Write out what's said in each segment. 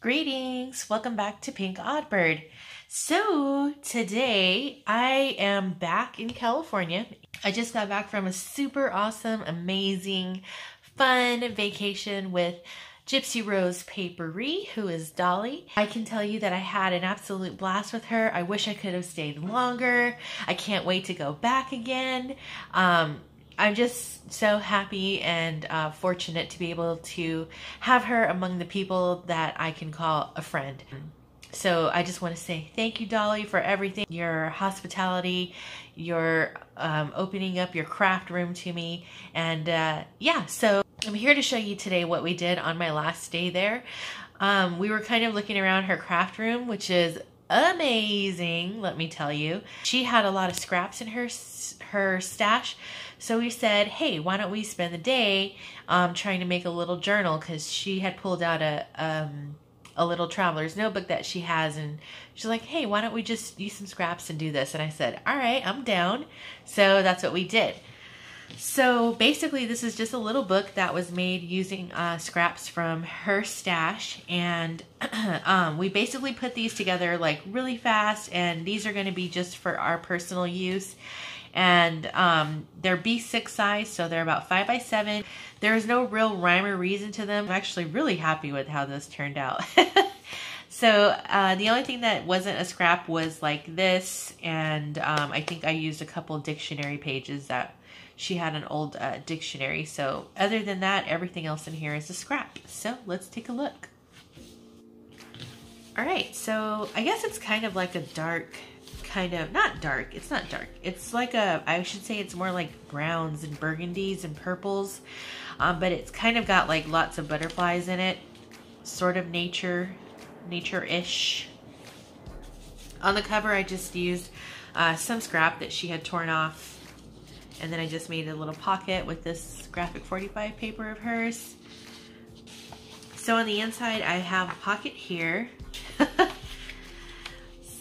Greetings! Welcome back to PinkOddBird. So today I am back in California. I just got back from a super awesome, amazing, fun vacation with GipsyrosePaperie, who is Dolly. I can tell you that I had an absolute blast with her. I wish I could have stayed longer. I can't wait to go back again. I'm just so happy and fortunate to be able to have her among the people that I can call a friend. So I just want to say thank you, Dolly, for everything. Your hospitality, your opening up your craft room to me. And yeah, so I'm here to show you today what we did on my last day there. We were kind of looking around her craft room, which is amazing, let me tell you. She had a lot of scraps in her stash. So we said, hey, why don't we spend the day trying to make a little journal, because she had pulled out a little traveler's notebook that she has, and she's like, hey, why don't we just use some scraps and do this? And I said, all right, I'm down. So that's what we did. So basically this is just a little book that was made using scraps from her stash, and we basically put these together like really fast, and these are going to be just for our personal use. And they're B6 size, so they're about 5 by 7. There's no real rhyme or reason to them. I'm actually really happy with how this turned out. So the only thing that wasn't a scrap was like this, and I think I used a couple dictionary pages that she had an old dictionary. So other than that, everything else in here is a scrap. So let's take a look. All right, so I guess it's kind of like a dark, not dark, it's not dark. It's like I should say it's more like browns and burgundies and purples. But it's kind of got like lots of butterflies in it. Sort of nature-ish. On the cover, I just used some scrap that she had torn off. And then I just made a little pocket with this graphic 45 paper of hers. So on the inside, I have a pocket here.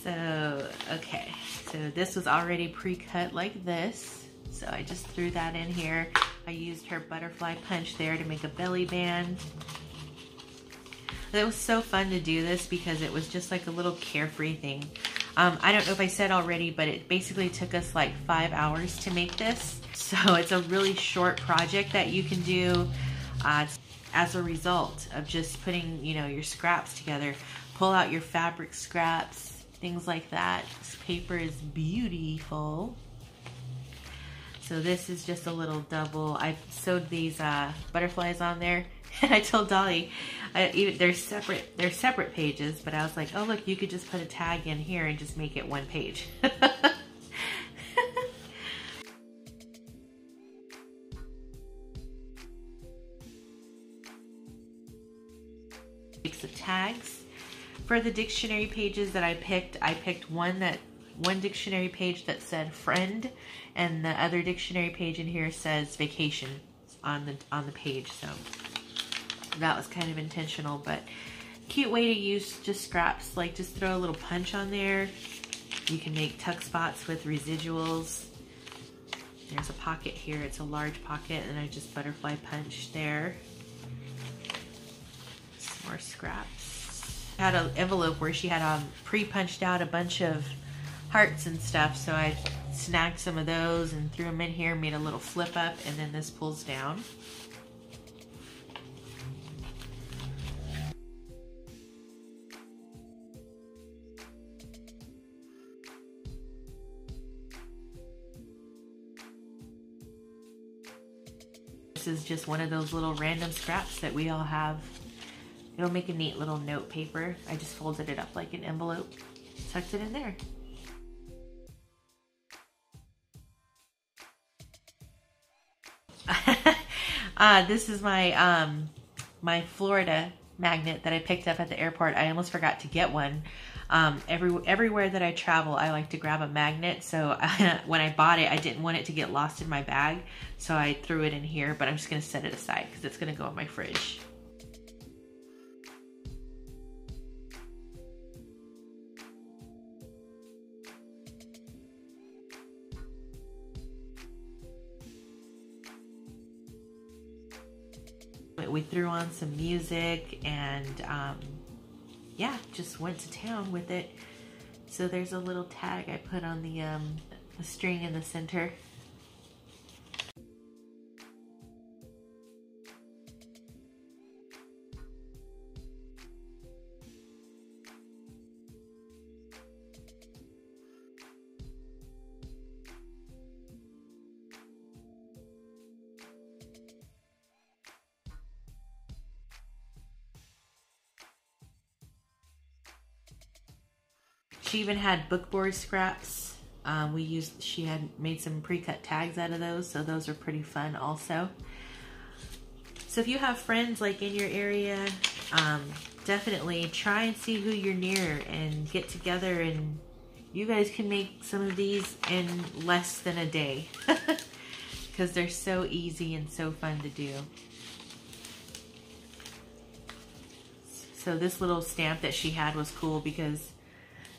So, okay, so this was already pre-cut like this. So I just threw that in here. I used her butterfly punch there to make a belly band. It was so fun to do this because it was just like a little carefree thing. I don't know if I said already, but it basically took us like 5 hours to make this. So it's a really short project that you can do as a result of just putting, you know, your scraps together. Pull out your fabric scraps, things like that. This paper is beautiful. So this is just a little double. I sewed these butterflies on there, and I told Dolly, they're separate pages, but I was like, oh look, you could just put a tag in here and just make it one page. The tags. For the dictionary pages that I picked one dictionary page that said friend, and the other dictionary page in here says vacation on the page. So that was kind of intentional, but cute way to use just scraps. Like just throw a little punch on there. You can make tuck spots with residuals. There's a pocket here. It's a large pocket, and I just butterfly punch there. Some more scraps. I had an envelope where she had pre-punched out a bunch of hearts and stuff, so I snagged some of those and threw them in here, made a little flip up, and then this pulls down. This is just one of those little random scraps that we all have. It'll make a neat little note paper. I just folded it up like an envelope, tucked it in there. This is my my Florida magnet that I picked up at the airport. I almost forgot to get one. Everywhere that I travel, I like to grab a magnet. So when I bought it, I didn't want it to get lost in my bag, so I threw it in here. But I'm just gonna set it aside because it's gonna go in my fridge. We threw on some music, and yeah, just went to town with it. So there's a little tag I put on the string in the center. She even had bookboard scraps. She had made some pre-cut tags out of those, so those are pretty fun also. So if you have friends like in your area, definitely try and see who you're near and get together, and you guys can make some of these in less than a day because they're so easy and so fun to do. So this little stamp that she had was cool because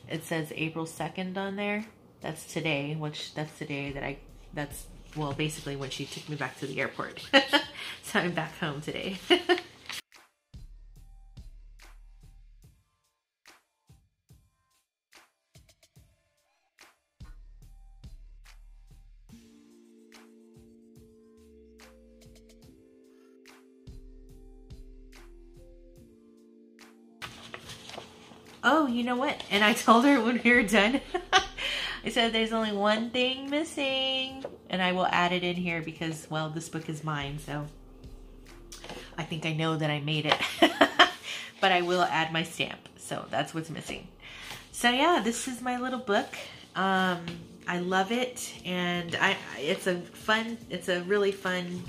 it says April 2nd on there. That's today, that's the day that well, basically when she took me back to the airport. So I'm back home today. Oh, you know what? And I told her when we were done, I said there's only one thing missing, and I will add it in here because, well, this book is mine, so I think I know that I made it. But I will add my stamp, so that's what's missing. So yeah, this is my little book. I love it, and it's a really fun,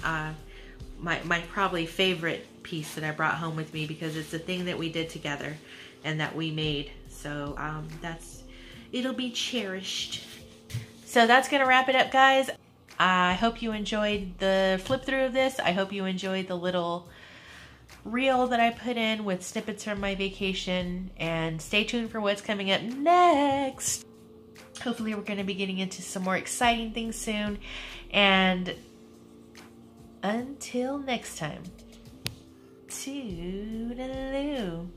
my probably favorite piece that I brought home with me because it's a thing that we did together and that we made. So it'll be cherished. So that's gonna wrap it up, guys. I hope you enjoyed the flip through of this. I hope you enjoyed the little reel that I put in with snippets from my vacation, and stay tuned for what's coming up next. Hopefully we're gonna be getting into some more exciting things soon, and until next time, toodaloo.